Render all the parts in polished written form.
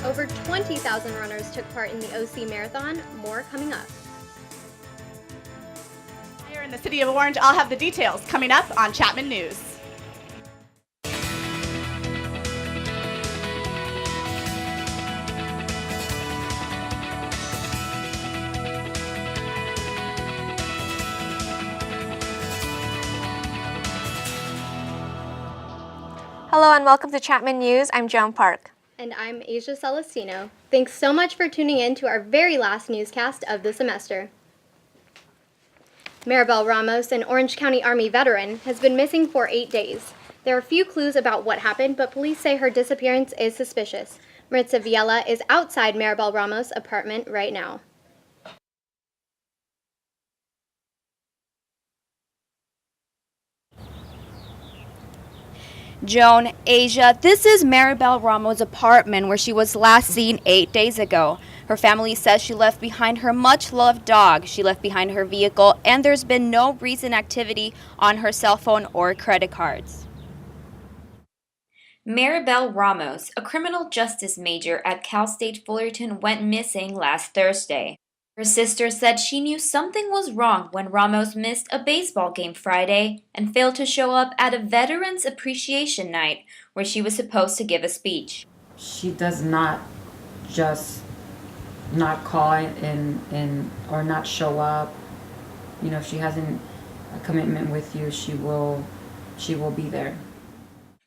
Over 20,000 runners took part in the OC Marathon. More coming up. Here in the city of Orange, I'll have the details coming up on Chapman News. Hello and welcome to Chapman News. I'm Joan Park. And I'm Asia Celestino. Thanks so much for tuning in to our very last newscast of the semester. Maribel Ramos, an Orange County Army veteran, has been missing for 8 days. There are few clues about what happened, but police say her disappearance is suspicious. Maritza Viella is outside Maribel Ramos' apartment right now. Joan, Asia, this is Maribel Ramos' apartment where she was last seen 8 days ago. Her family says she left behind her much-loved dog, she left behind her vehicle, and there's been no recent activity on her cell phone or credit cards. Maribel Ramos, a criminal justice major at Cal State Fullerton, went missing last Thursday. Her sister said she knew something was wrong when Ramos missed a baseball game Friday and failed to show up at a Veterans Appreciation Night where she was supposed to give a speech. She does not just not call in or not show up. You know, if she hasn't a commitment with you, she will be there.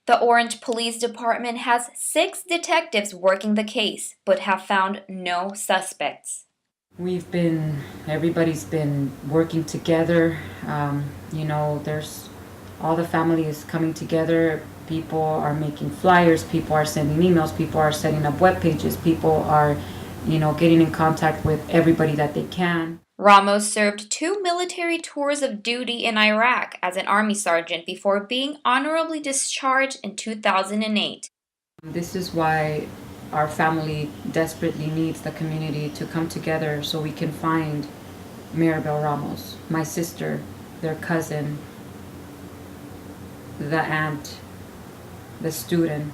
The Orange Police Department has 6 detectives working the case, but have found no suspects. Everybody's been working together. There's all the family is coming together. People are making flyers, people are sending emails, people are setting up web pages, people are, getting in contact with everybody that they can. Ramos served 2 military tours of duty in Iraq as an Army sergeant before being honorably discharged in 2008. This is why our family desperately needs the community to come together so we can find Maribel Ramos, my sister, their cousin, the aunt, the student,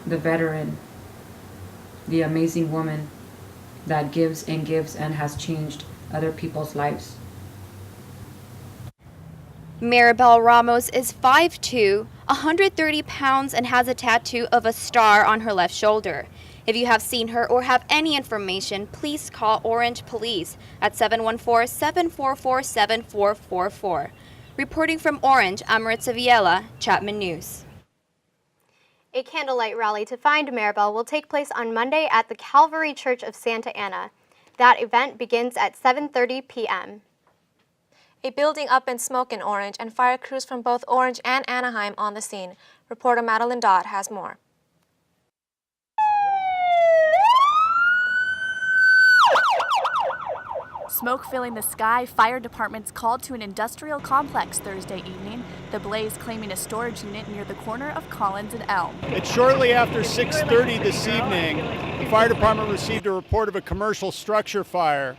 the veteran, the amazing woman that gives and has changed other people's lives. Maribel Ramos is 5'2", 130 pounds, and has a tattoo of a star on her left shoulder. If you have seen her or have any information, please call Orange Police at 714-744-7444. Reporting from Orange, I'm Maritza Viella, Chapman News. A candlelight rally to find Maribel will take place on Monday at the Calvary Church of Santa Ana. That event begins at 7:30 p.m. A building up in smoke in Orange and fire crews from both Orange and Anaheim on the scene. Reporter Madeline Dodd has more. Smoke filling the sky, fire departments called to an industrial complex Thursday evening, the blaze claiming a storage unit near the corner of Collins and Elm. It's shortly after 6:30 this evening, the fire department received a report of a commercial structure fire.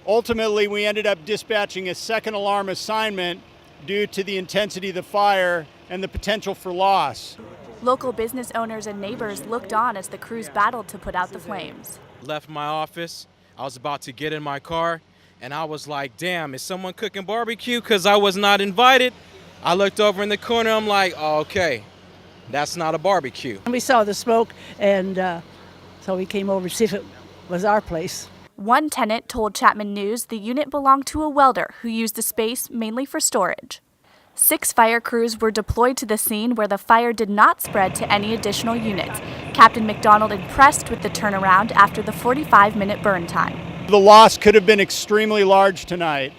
Ultimately, we ended up dispatching a second alarm assignment due to the intensity of the fire and the potential for loss. Local business owners and neighbors looked on as the crews battled to put out the flames. Left my office. I was about to get in my car, and I was like, damn, is someone cooking barbecue? Because I was not invited. I looked over in the corner. I'm like, oh, okay, that's not a barbecue. We saw the smoke, and so we came over to see if it was our place. One tenant told Chapman News the unit belonged to a welder who used the space mainly for storage. 6 fire crews were deployed to the scene where the fire did not spread to any additional units. Captain McDonald impressed with the turnaround after the 45-minute burn time. The loss could have been extremely large tonight.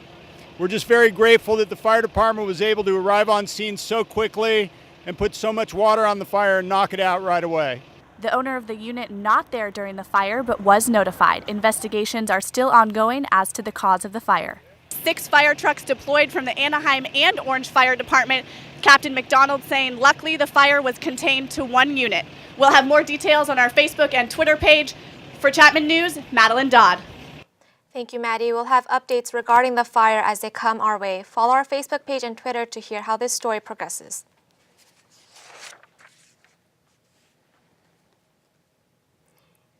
We're just very grateful that the fire department was able to arrive on scene so quickly and put so much water on the fire and knock it out right away. The owner of the unit not there during the fire but was notified. Investigations are still ongoing as to the cause of the fire. 6 fire trucks deployed from the Anaheim and Orange Fire Department. Captain McDonald saying luckily the fire was contained to 1 unit. We'll have more details on our Facebook and Twitter page. For Chapman News, Madeline Dodd. Thank you, Maddie. We'll have updates regarding the fire as they come our way. Follow our Facebook page and Twitter to hear how this story progresses.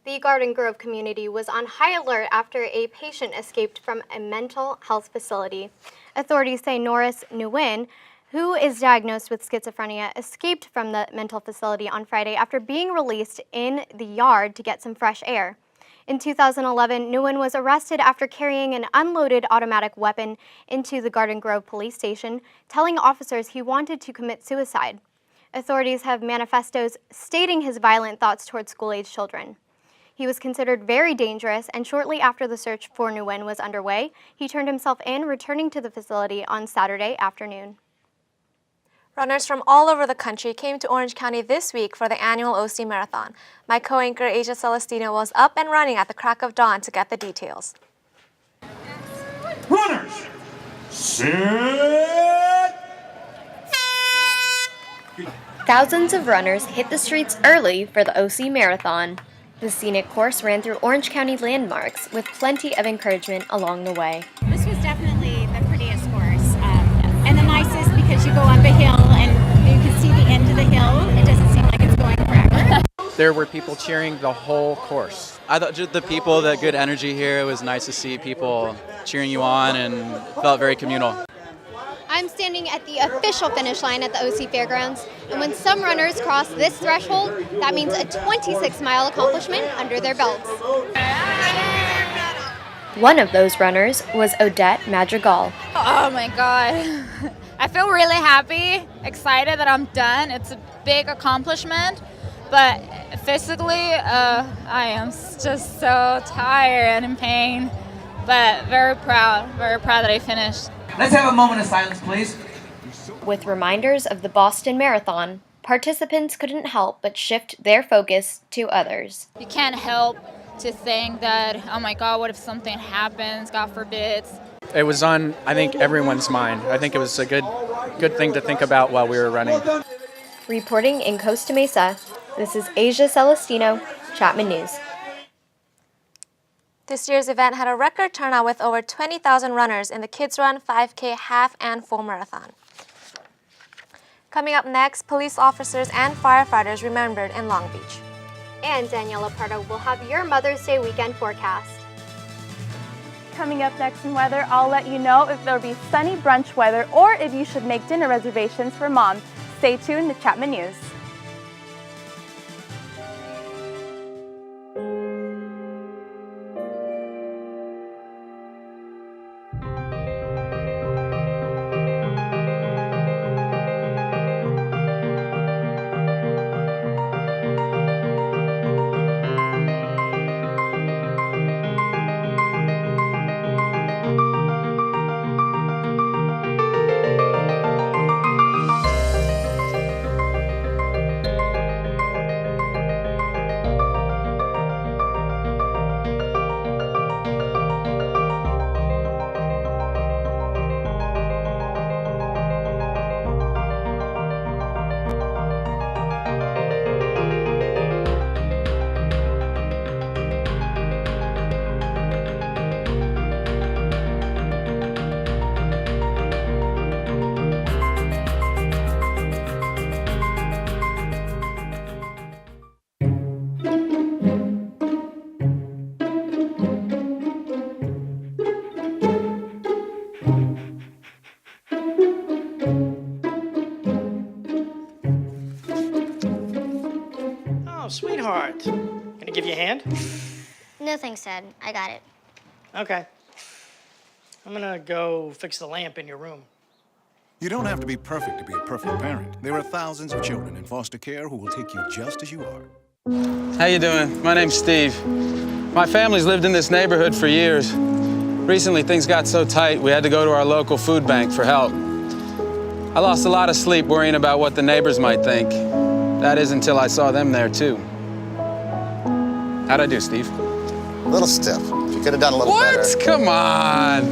The Garden Grove community was on high alert after a patient escaped from a mental health facility. Authorities say Norris Nguyen, who is diagnosed with schizophrenia, escaped from the mental facility on Friday after being released in the yard to get some fresh air. In 2011, Nguyen was arrested after carrying an unloaded automatic weapon into the Garden Grove police station, telling officers he wanted to commit suicide. Authorities have manifestos stating his violent thoughts towards school-age children. He was considered very dangerous, and shortly after the search for Nguyen was underway, he turned himself in, returning to the facility on Saturday afternoon. Runners from all over the country came to Orange County this week for the annual OC Marathon. My co-anchor Asia Celestino was up and running at the crack of dawn to get the details. Runners, sit! Thousands of runners hit the streets early for the OC Marathon. The scenic course ran through Orange County landmarks with plenty of encouragement along the way. This was definitely the prettiest course and the nicest because you go up a hill and you can see the end of the hill. It doesn't seem like it's going forever. There were people cheering the whole course. I thought just the people, the good energy here, it was nice to see people cheering you on and felt very communal. I'm standing at the official finish line at the OC Fairgrounds, and when some runners cross this threshold, that means a 26-mile accomplishment under their belts. One of those runners was Odette Madrigal. Oh my God. I feel really happy, excited that I'm done. It's a big accomplishment, but physically, I am just so tired and in pain, but very proud that I finished. Let's have a moment of silence, please. With reminders of the Boston Marathon, participants couldn't help but shift their focus to others. You can't help to think that, oh my God, what if something happens, God forbid. It was on, I think, everyone's mind. I think it was a good thing to think about while we were running. Reporting in Costa Mesa, this is Asia Celestino, Chapman News. This year's event had a record turnout with over 20,000 runners in the Kids Run, 5K, half, and full marathon. Coming up next, police officers and firefighters remembered in Long Beach. And Daniela Pardo will have your Mother's Day weekend forecast. Coming up next in weather, I'll let you know if there'll be sunny brunch weather or if you should make dinner reservations for Mom. Stay tuned to Chapman News. Oh, sweetheart. Gonna give you a hand? No thanks, Dad. I got it. Okay. I'm gonna go fix the lamp in your room. You don't have to be perfect to be a perfect parent. There are thousands of children in foster care who will take you just as you are. How you doing? My name's Steve. My family's lived in this neighborhood for years. Recently, things got so tight, we had to go to our local food bank for help. I lost a lot of sleep worrying about what the neighbors might think. That is until I saw them there, too. How'd I do, Steve? A little stiff. You could have done a little better. What? Come on.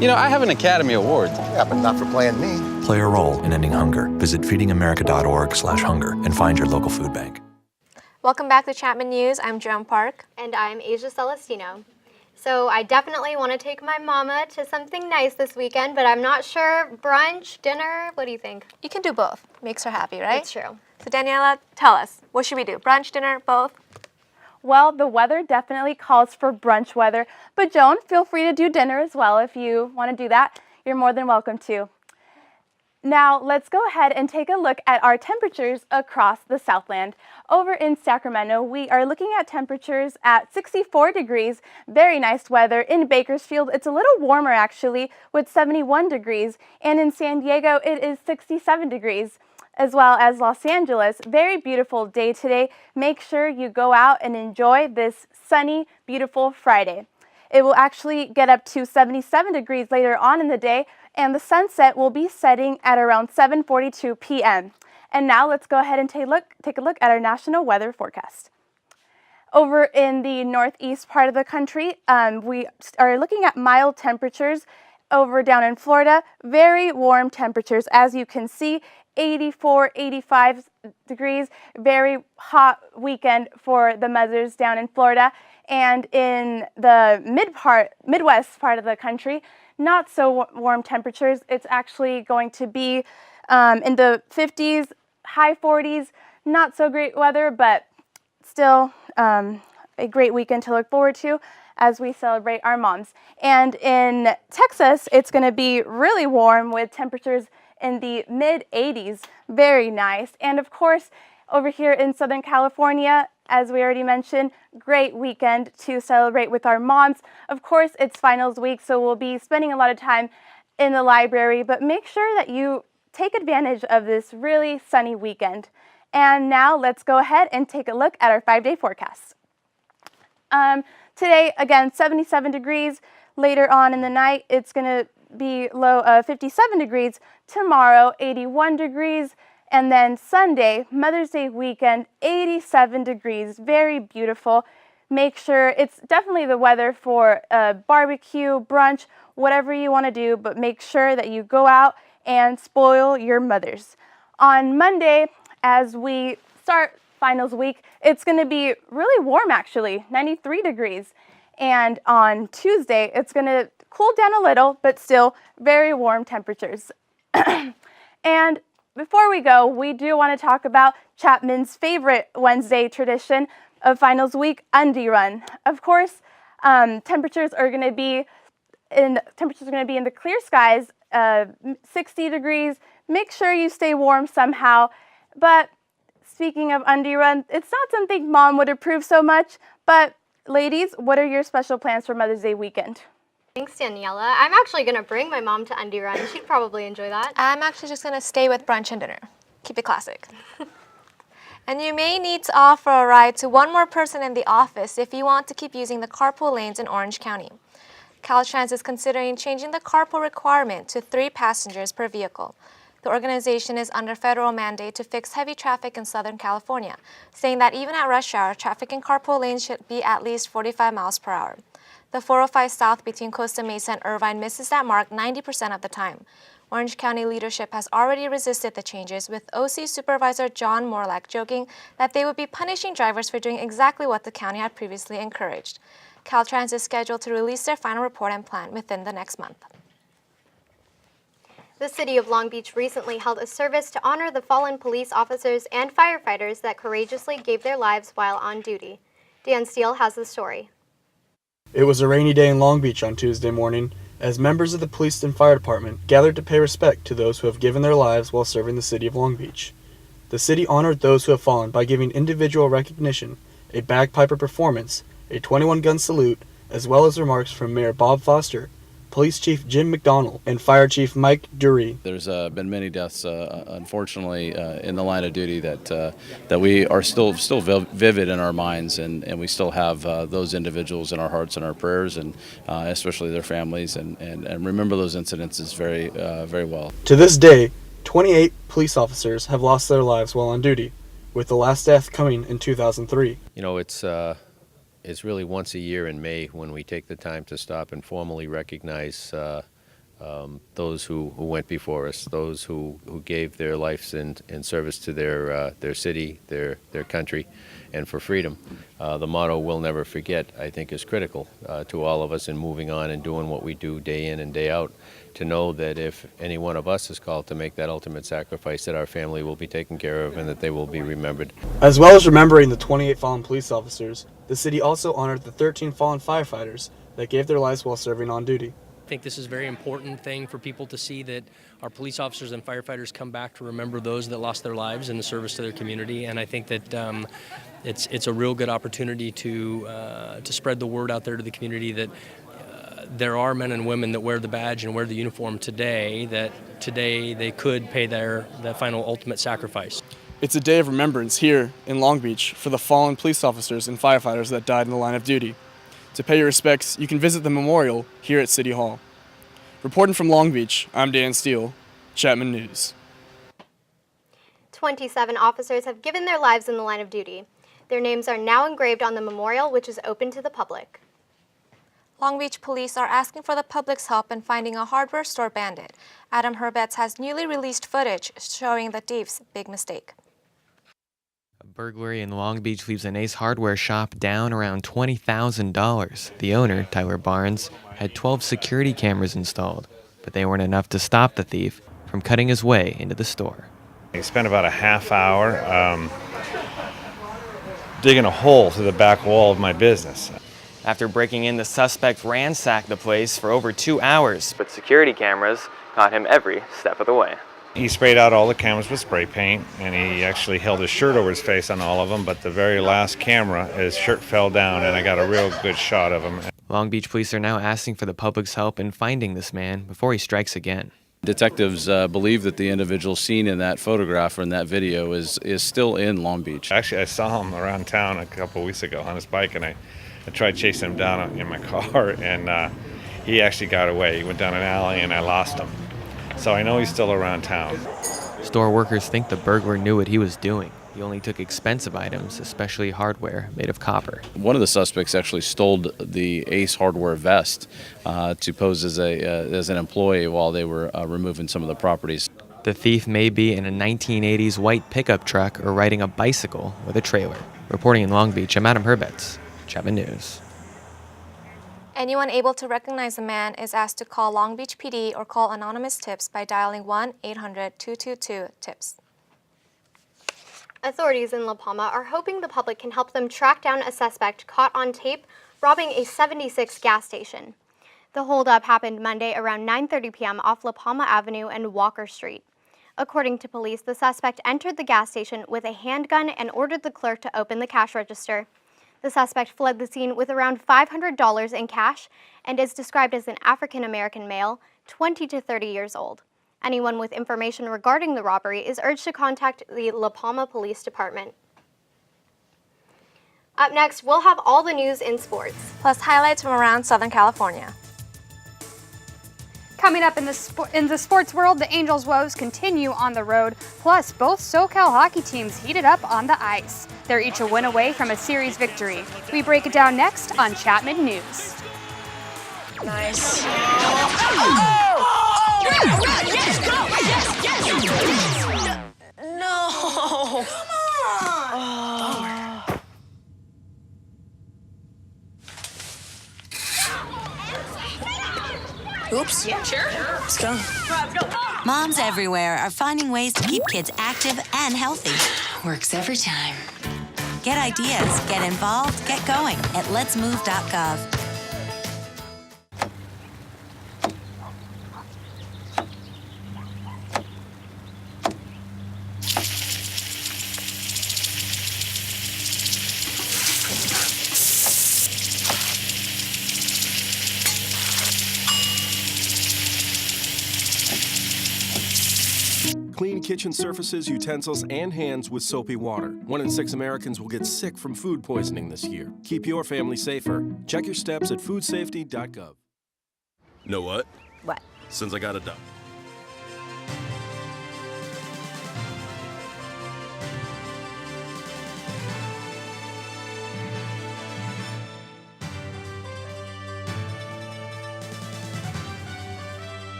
You know, I have an Academy Award. Yeah, but not for playing me. Play a role in ending hunger. Visit feedingamerica.org/hunger and find your local food bank. Welcome back to Chapman News. I'm Jerome Park. And I'm Asia Celestino. So I definitely want to take my mama to something nice this weekend, but I'm not sure. Brunch, dinner, what do you think? You can do both. Makes her happy, right? It's true. So Daniela, tell us, what should we do? Brunch, dinner, both? Well, the weather definitely calls for brunch weather, but Joan, feel free to do dinner as well if you want to do that. You're more than welcome to. Now, let's go ahead and take a look at our temperatures across the Southland. Over in Sacramento, we are looking at temperatures at 64 degrees, very nice weather. In Bakersfield, it's a little warmer actually, with 71 degrees, and in San Diego, it is 67 degrees. As well as Los Angeles, very beautiful day today. Make sure you go out and enjoy this sunny, beautiful Friday. It will actually get up to 77 degrees later on in the day, and the sunset will be setting at around 7:42 p.m. And now let's go ahead and take a look at our national weather forecast. Over in the northeast part of the country, we are looking at mild temperatures. Over down in Florida, very warm temperatures. As you can see, 84, 85 degrees, very hot weekend for the mothers down in Florida. And in the Midwest part of the country, not so warm temperatures. It's actually going to be in the 50s, high 40s, not so great weather, but still a great weekend to look forward to as we celebrate our moms. And in Texas, it's going to be really warm with temperatures in the mid-80s. Very nice. And of course, over here in Southern California, as we already mentioned, great weekend to celebrate with our moms. Of course, it's finals week, so we'll be spending a lot of time in the library, but make sure that you take advantage of this really sunny weekend. And now let's go ahead and take a look at our 5-day forecast. Today, again, 77 degrees. Later on in the night, it's going to be low of 57 degrees. Tomorrow, 81 degrees. And then Sunday, Mother's Day weekend, 87 degrees. Very beautiful. Make sure it's definitely the weather for a barbecue, brunch, whatever you want to do, but make sure that you go out and spoil your mothers. On Monday, as we start finals week, it's going to be really warm actually, 93 degrees. And on Tuesday, it's going to cool down a little, but still very warm temperatures. And before we go, we do want to talk about Chapman's favorite Wednesday tradition of finals week, undie run. Of course, temperatures are going to be in the clear skies, 60 degrees. Make sure you stay warm somehow. But speaking of undie run, it's not something Mom would approve so much. But ladies, what are your special plans for Mother's Day weekend? Thanks, Daniela. I'm actually going to bring my mom to undie run. She'd probably enjoy that. I'm actually just going to stay with brunch and dinner. Keep it classic. And you may need to offer a ride to one more person in the office if you want to keep using the carpool lanes in Orange County. Caltrans is considering changing the carpool requirement to 3 passengers per vehicle. The organization is under federal mandate to fix heavy traffic in Southern California, saying that even at rush hour, traffic in carpool lanes should be at least 45 miles per hour. The 405 South between Costa Mesa and Irvine misses that mark 90% of the time. Orange County leadership has already resisted the changes, with OC Supervisor John Morlack joking that they would be punishing drivers for doing exactly what the county had previously encouraged. Caltrans is scheduled to release their final report and plan within the next month. The city of Long Beach recently held a service to honor the fallen police officers and firefighters that courageously gave their lives while on duty. Dan Steele has the story. It was a rainy day in Long Beach on Tuesday morning as members of the police and fire department gathered to pay respect to those who have given their lives while serving the city of Long Beach. The city honored those who have fallen by giving individual recognition, a bagpiper performance, a 21-gun salute, as well as remarks from Mayor Bob Foster, Police Chief Jim McDonald, and Fire Chief Mike Dury. There's been many deaths, unfortunately, in the line of duty that we are still vivid in our minds, and we still have those individuals in our hearts and our prayers, and especially their families, and remember those incidences very well. To this day, 28 police officers have lost their lives while on duty, with the last death coming in 2003. You know, it's really once a year in May when we take the time to stop and formally recognize those who went before us, those who gave their lives in service to their city, their country, and for freedom. The motto, "We'll never forget," I think is critical to all of us in moving on and doing what we do day in and day out, to know that if any one of us is called to make that ultimate sacrifice, that our family will be taken care of and that they will be remembered. As well as remembering the 28 fallen police officers, the city also honored the 13 fallen firefighters that gave their lives while serving on duty. I think this is a very important thing for people to see, that our police officers and firefighters come back to remember those that lost their lives in the service to their community. And I think that it's a real good opportunity to spread the word out there to the community that there are men and women that wear the badge and wear the uniform today, that today they could pay that final ultimate sacrifice. It's a day of remembrance here in Long Beach for the fallen police officers and firefighters that died in the line of duty. To pay your respects, you can visit the memorial here at City Hall. Reporting from Long Beach, I'm Dan Steele, Chapman News. 27 officers have given their lives in the line of duty. Their names are now engraved on the memorial, which is open to the public. Long Beach police are asking for the public's help in finding a hardware store bandit. Adam Herbets has newly released footage showing the thief's big mistake. A burglary in Long Beach leaves an Ace Hardware shop down around $20,000. The owner, Tyler Barnes, had 12 security cameras installed, but they weren't enough to stop the thief from cutting his way into the store. He spent about a half hour digging a hole through the back wall of my business. After breaking in, the suspect ransacked the place for over 2 hours, but security cameras caught him every step of the way. He sprayed out all the cameras with spray paint, and he actually held his shirt over his face on all of them, but the very last camera, his shirt fell down, and I got a real good shot of him. Long Beach police are now asking for the public's help in finding this man before he strikes again. Detectives believe that the individual seen in that photograph or in that video is still in Long Beach. Actually, I saw him around town a couple of weeks ago on his bike, and I tried chasing him down in my car, and he actually got away. He went down an alley, and I lost him. So I know he's still around town. Store workers think the burglar knew what he was doing. He only took expensive items, especially hardware made of copper. One of the suspects actually stole the Ace Hardware vest to pose as an employee while they were removing some of the properties. The thief may be in a 1980s white pickup truck or riding a bicycle with a trailer. Reporting in Long Beach, I'm Adam Herbets, Chapman News. Anyone able to recognize the man is asked to call Long Beach PD or call anonymous tips by dialing 1-800-222-TIPS. Authorities in La Palma are hoping the public can help them track down a suspect caught on tape robbing a 76 gas station. The holdup happened Monday around 9:30 p.m. off La Palma Avenue and Walker Street. According to police, the suspect entered the gas station with a handgun and ordered the clerk to open the cash register. The suspect fled the scene with around $500 in cash and is described as an African-American male, 20 to 30 years old. Anyone with information regarding the robbery is urged to contact the La Palma Police Department. Up next, we'll have all the news in sports, plus highlights from around Southern California. Coming up in the sports world, the Angels' woes continue on the road, plus both SoCal hockey teams heated up on the ice. They're each a win away from a series victory. We break it down next on Chapman News. Nice. No. Come on. Oops. Yeah, sure. Let's go. Moms everywhere are finding ways to keep kids active and healthy. Works every time. Get ideas, get involved, get going at letsmove.gov. Clean kitchen surfaces, utensils, and hands with soapy water. 1 in 6 Americans will get sick from food poisoning this year. Keep your family safer. Check your steps at foodsafety.gov. Know what? What? Since I got it done.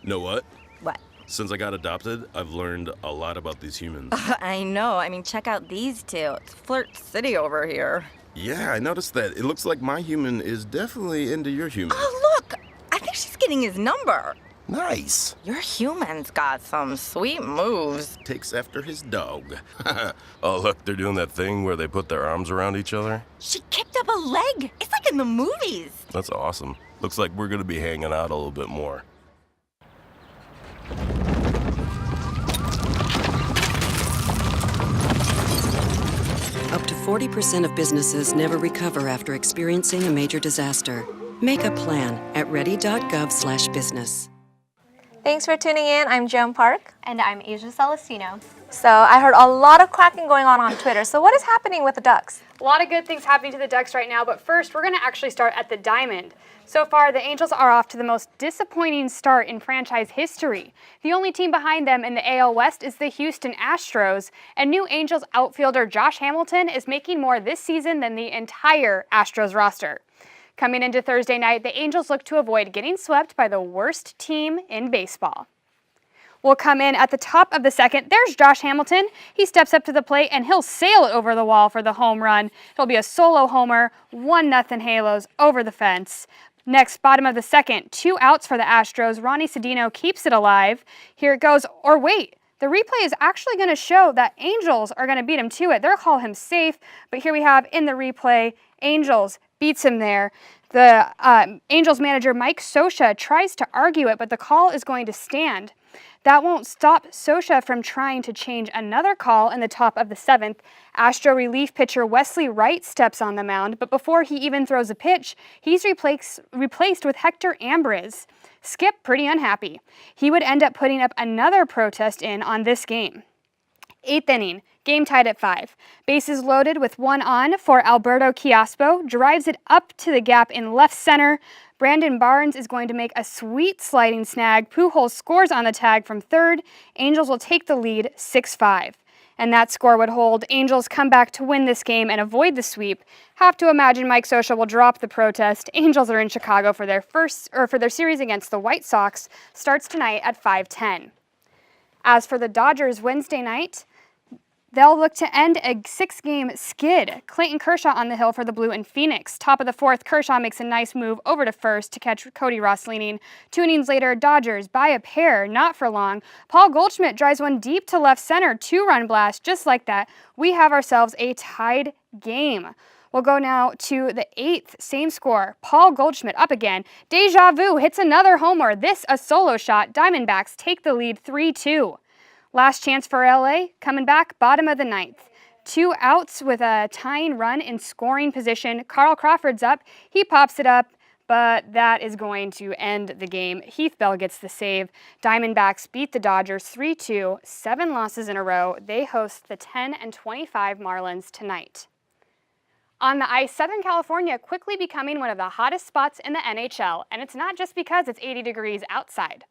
Know what? What? Since I got adopted, I've learned a lot about these humans. I know. I mean, check out these two. It's Flirt City over here. Yeah, I noticed that. It looks like my human is definitely into your human. Oh, look! I think she's getting his number. Nice. Your human's got some sweet moves. Takes after his dog. Oh, look, they're doing that thing where they put their arms around each other. She kicked up a leg. It's like in the movies. That's awesome. Looks like we're going to be hanging out a little bit more. Up to 40% of businesses never recover after experiencing a major disaster. Make a plan at ready.gov/business. Thanks for tuning in. I'm Joan Park. And I'm Asia Celestino. So I heard a lot of quacking going on Twitter. So what is happening with the Ducks? A lot of good things happening to the Ducks right now, but first we're going to actually start at the Diamond. So far, the Angels are off to the most disappointing start in franchise history. The only team behind them in the AL West is the Houston Astros, and new Angels outfielder Josh Hamilton is making more this season than the entire Astros roster. Coming into Thursday night, the Angels look to avoid getting swept by the worst team in baseball. We'll come in at the top of the second. There's Josh Hamilton. He steps up to the plate and he'll sail it over the wall for the home run. It'll be a solo homer, 1-0 Halos over the fence. Next, bottom of the second, 2 outs for the Astros. Ronnie Cedeno keeps it alive. Here it goes, or wait. The replay is actually going to show that Angels are going to beat him to it. They'll call him safe, but here we have in the replay, Angels beats him there. The Angels manager Mike Scioscia tries to argue it, but the call is going to stand. That won't stop Scioscia from trying to change another call in the top of the 7th. Astro relief pitcher Wesley Wright steps on the mound, but before he even throws a pitch, he's replaced with Hector Ambriz. Skip pretty unhappy. He would end up putting up another protest in on this game. 8th inning, game tied at 5. Bases loaded with 1 on for Alberto Quiaspo, drives it up to the gap in left center. Brandon Barnes is going to make a sweet sliding snag. Pujols scores on the tag from third. Angels will take the lead 6-5. And that score would hold. Angels come back to win this game and avoid the sweep. Have to imagine Mike Scioscia will drop the protest. Angels are in Chicago for their series against the White Sox. Starts tonight at 5:10. As for the Dodgers Wednesday night, they'll look to end a 6-game skid. Clayton Kershaw on the hill for the Blue in Phoenix. Top of the 4th, Kershaw makes a nice move over to first to catch Cody Ross leaning. 2 innings later, Dodgers by a pair, not for long. Paul Goldschmidt drives one deep to left center, 2-run blast. Just like that, we have ourselves a tied game. We'll go now to the 8th, same score. Paul Goldschmidt up again. Deja vu hits another homer. This a solo shot. Diamondbacks take the lead 3-2. Last chance for LA, coming back, bottom of the 9th. 2 outs with a tying run in scoring position. Carl Crawford's up. He pops it up, but that is going to end the game. Heath Bell gets the save. Diamondbacks beat the Dodgers 3-2, 7 losses in a row. They host the 10-25 Marlins tonight. On the ice, Southern California quickly becoming one of the hottest spots in the NHL, and it's not just because it's 80 degrees outside.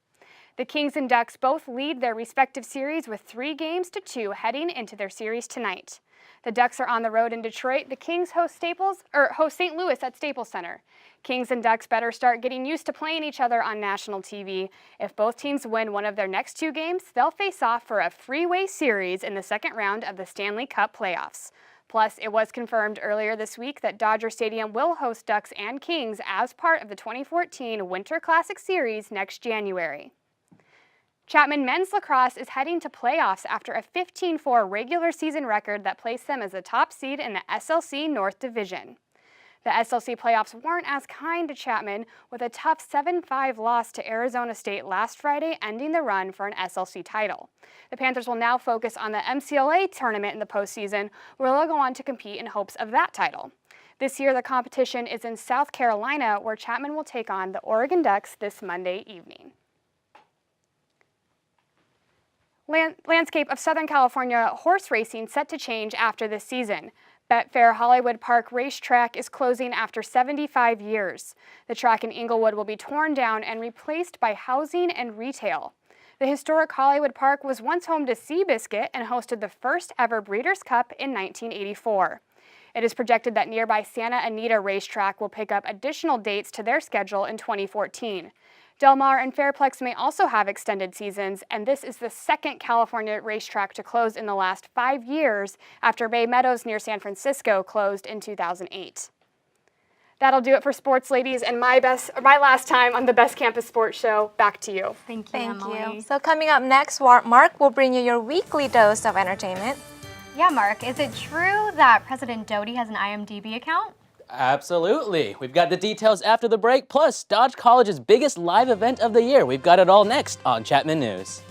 The Kings and Ducks both lead their respective series with 3-2 heading into their series tonight. The Ducks are on the road in Detroit. The Kings host St. Louis at Staples Center. Kings and Ducks better start getting used to playing each other on national TV. If both teams win one of their next 2 games, they'll face off for a freeway series in the second round of the Stanley Cup playoffs. Plus, it was confirmed earlier this week that Dodger Stadium will host Ducks and Kings as part of the 2014 Winter Classic Series next January. Chapman men's lacrosse is heading to playoffs after a 15-4 regular season record that placed them as the top seed in the SLC North Division. The SLC playoffs weren't as kind to Chapman, with a tough 7-5 loss to Arizona State last Friday, ending the run for an SLC title. The Panthers will now focus on the MCLA tournament in the postseason, where they'll go on to compete in hopes of that title. This year, the competition is in South Carolina, where Chapman will take on the Oregon Ducks this Monday evening. Landscape of Southern California horse racing set to change after this season. Betfair Hollywood Park Racetrack is closing after 75 years. The track in Inglewood will be torn down and replaced by housing and retail. The historic Hollywood Park was once home to Seabiscuit and hosted the first ever Breeders' Cup in 1984. It is projected that nearby Santa Anita Racetrack will pick up additional dates to their schedule in 2014. Del Mar and Fairplex may also have extended seasons, and this is the second California racetrack to close in the last 5 years after Bay Meadows near San Francisco closed in 2008. That'll do it for sports, ladies, and my last time on the Best Campus Sports Show. Back to you. Thank you, Thank Emily. you. So coming up next, Mark will bring you your weekly dose of entertainment. Yeah, Mark, is it true that President Doty has an IMDb account? Absolutely. We've got the details after the break, plus Dodge College's biggest live event of the year. We've got it all next on Chapman News.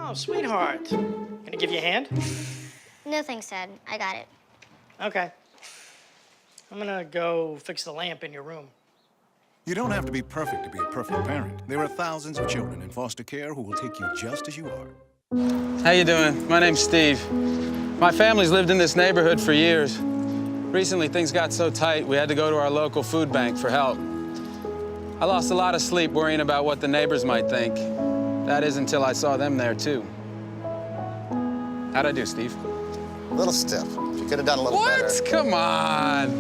Oh, sweetheart. Gonna give you a hand? No thanks, Dad. I got it. Okay. I'm gonna go fix the lamp in your room. You don't have to be perfect to be a perfect parent. There are thousands of children in foster care who will take you just as you are. How you doing? My name's Steve. My family's lived in this neighborhood for years. Recently, things got so tight, we had to go to our local food bank for help. I lost a lot of sleep worrying about what the neighbors might think. That is until I saw them there, too. How'd I do, Steve? A little stiff. You could have done a little better. What? Come on.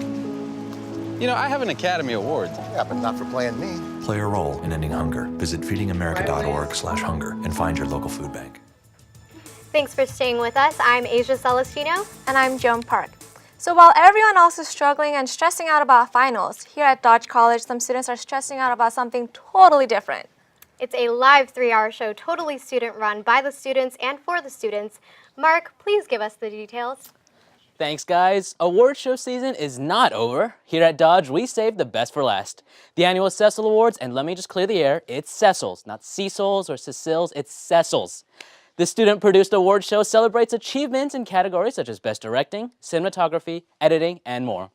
You know, I have an Academy Award. Yeah, but not for playing me. Play a role in ending hunger. Visit feedingamerica.org/hunger and find your local food bank. Thanks for staying with us. I'm Asia Celestino. And I'm Joan Park. So while everyone else is struggling and stressing out about finals, here at Dodge College, some students are stressing out about something totally different. It's a live 3-hour show, totally student-run by the students and for the students. Mark, please give us the details. Thanks, guys. Award show season is not over. Here at Dodge, we saved the best for last. The annual Cecil Awards, and let me just clear the air, it's Cecils, not Cecils or Cecils, it's Cecils. The student-produced award show celebrates achievements in categories such as Best Directing, Cinematography, Editing, and more.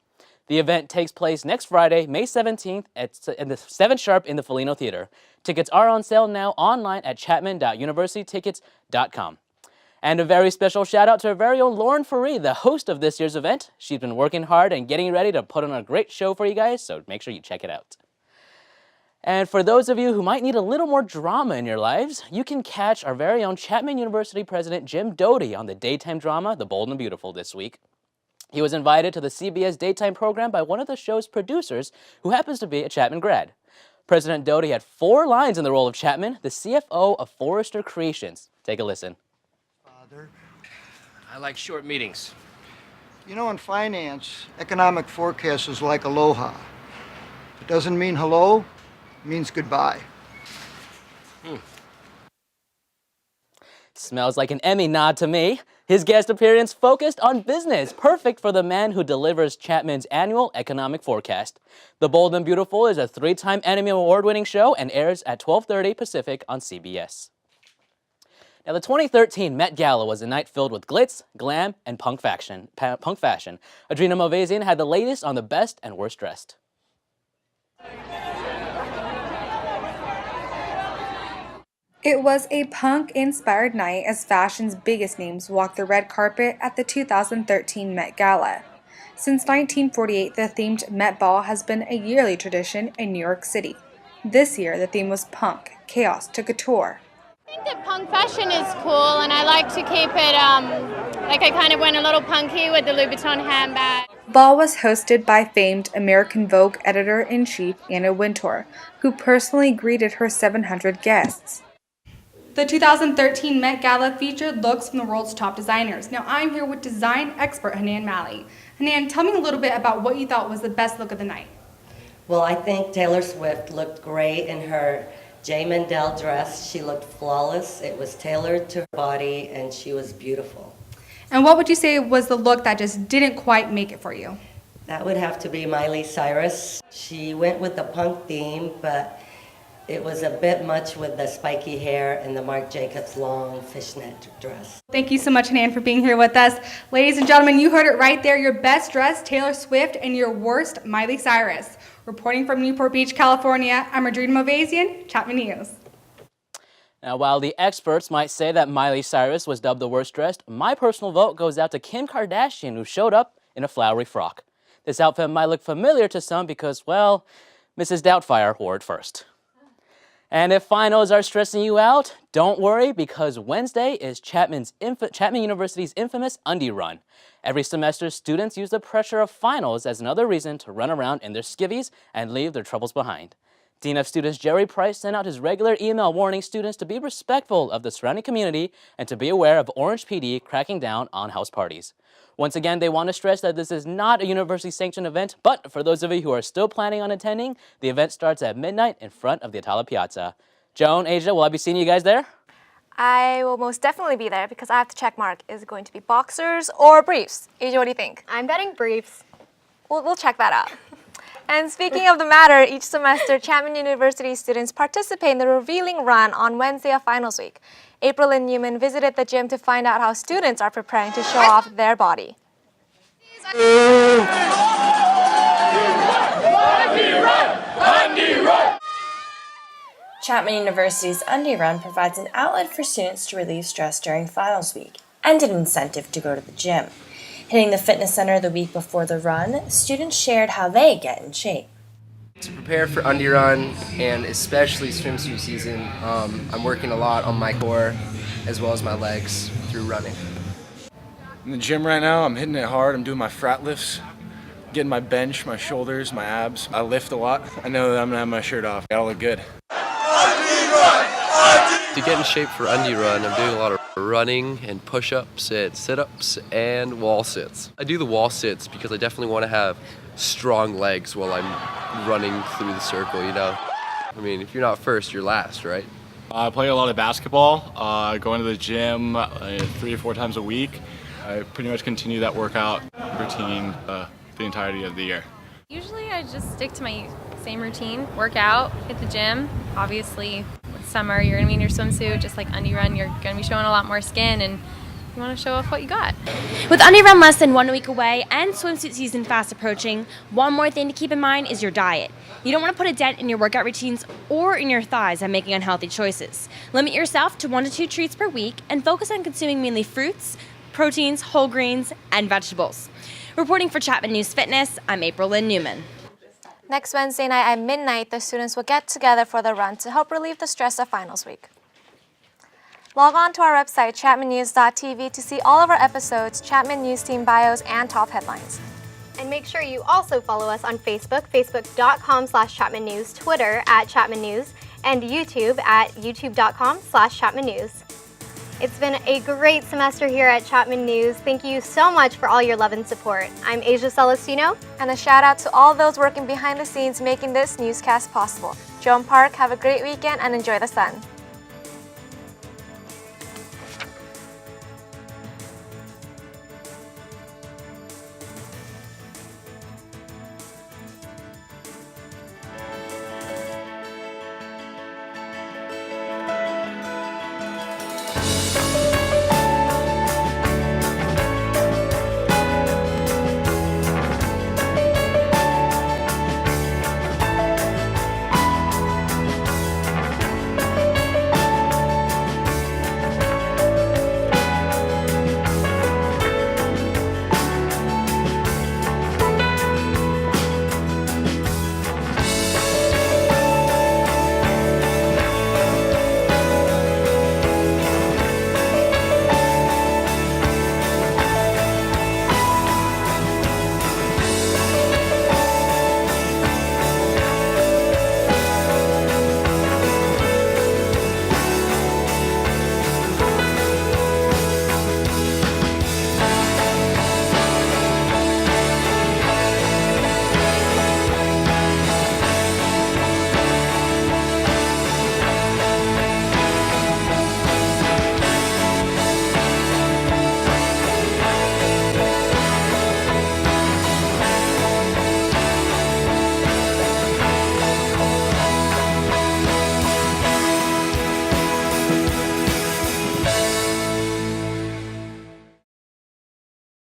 The event takes place next Friday, May 17th at 7 sharp in the Foligno Theater. Tickets are on sale now online at chapman.universitytickets.com. And a very special shout out to our very own Lauren Faree, the host of this year's event. She's been working hard and getting ready to put on a great show for you guys, so make sure you check it out. And for those of you who might need a little more drama in your lives, you can catch our very own Chapman University President Jim Doty on the daytime drama The Bold and Beautiful this week. He was invited to the CBS daytime program by one of the show's producers, who happens to be a Chapman grad. President Doty had 4 lines in the role of Chapman, the CFO of Forrester Creations. Take a listen. Father, I like short meetings. You know, in finance, economic forecast is like aloha. If it doesn't mean hello, it means goodbye. Smells like an Emmy nod to me. His guest appearance focused on business, perfect for the man who delivers Chapman's annual economic forecast. The Bold and Beautiful is a 3-time Emmy Award-winning show and airs at 12:30 Pacific on CBS. Now, the 2013 Met Gala was a night filled with glitz, glam, and punk fashion. Adrina Movazian had the latest on the best and worst dressed. It was a punk-inspired night as fashion's biggest names walked the red carpet at the 2013 Met Gala. Since 1948, the themed Met Ball has been a yearly tradition in New York City. This year, the theme was punk, chaos to couture. I think that punk fashion is cool, and I like to keep it, like I kind of went a little punky with the Louis Vuitton handbag. Ball was hosted by famed American Vogue editor-in-chief Anna Wintour, who personally greeted her 700 guests. The 2013 Met Gala featured looks from the world's top designers. Now I'm here with design expert Hanan Malley. Hanan, tell me a little bit about what you thought was the best look of the night. Well, I think Taylor Swift looked great in her J. Mendel dress. She looked flawless. It was tailored to her body, and she was beautiful. And what would you say was the look that just didn't quite make it for you? That would have to be Miley Cyrus. She went with the punk theme, but it was a bit much with the spiky hair and the Marc Jacobs long fishnet dress. Thank you so much, Hanan, for being here with us. Ladies and gentlemen, you heard it right there. Your best dressed Taylor Swift and your worst Miley Cyrus. Reporting from Newport Beach, California, I'm Rodrina Movazian, Chapman News. Now, while the experts might say that Miley Cyrus was dubbed the worst dressed, my personal vote goes out to Kim Kardashian, who showed up in a flowery frock. This outfit might look familiar to some because, well, Mrs. Doubtfire wore it first. And if finals are stressing you out, don't worry, because Wednesday is Chapman University's infamous undie run. Every semester, students use the pressure of finals as another reason to run around in their skivvies and leave their troubles behind. Dean of Students Jerry Price sent out his regular email warning students to be respectful of the surrounding community and to be aware of Orange PD cracking down on house parties. Once again, they want to stress that this is not a university-sanctioned event, but for those of you who are still planning on attending, the event starts at midnight in front of the Atala Piazza. Joan, Asia, will I be seeing you guys there? I will most definitely be there because I have to check mark. Is it going to be boxers or briefs? Asia, what do you think? I'm betting briefs. We'll check that out. And speaking of the matter, each semester, Chapman University students participate in the revealing run on Wednesday of finals week. April and Newman visited the gym to find out how students are preparing to show off their body. Chapman University's Undie Run provides an outlet for students to relieve stress during finals week and an incentive to go to the gym. Hitting the fitness center the week before the run, students shared how they get in shape. To prepare for Undie Run and especially swimsuit season, I'm working a lot on my core as well as my legs through running. In the gym right now, I'm hitting it hard. I'm doing my frat lifts, getting my bench, my shoulders, my abs. I lift a lot. I know that I'm gonna have my shirt off. Gotta look good. To get in shape for Undie Run, I'm doing a lot of running and push-ups and sit-ups and wall sits. I do the wall sits because I definitely want to have strong legs while I'm running through the circle, you know? I mean, if you're not first, you're last, right? I play a lot of basketball, going to the gym 3 or 4 times a week. I pretty much continue that workout routine the entirety of the year. Usually I just stick to my same routine, work out, hit the gym. Obviously, with summer, you're gonna be in your swimsuit, just like Undie Run, you're gonna be showing a lot more skin and you wanna show off what you got. With Undie Run less than 1 week away and swimsuit season fast approaching, one more thing to keep in mind is your diet. You don't want to put a dent in your workout routines or in your thighs by making unhealthy choices. Limit yourself to 1 to 2 treats per week and focus on consuming mainly fruits, proteins, whole grains, and vegetables. Reporting for Chapman News Fitness, I'm April Lynn Newman. Next Wednesday night at midnight, the students will get together for the run to help relieve the stress of finals week. Log on to our website, chapmannews.tv, to see all of our episodes, Chapman News Team bios, and top headlines. And make sure you also follow us on Facebook, facebook.com/Chapman News, Twitter @Chapman News, and YouTube at youtube.com/Chapman News. It's been a great semester here at Chapman News. Thank you so much for all your love and support. I'm Asia Celestino. And a shout out to all those working behind the scenes making this newscast possible. Joan Park, have a great weekend and enjoy the sun.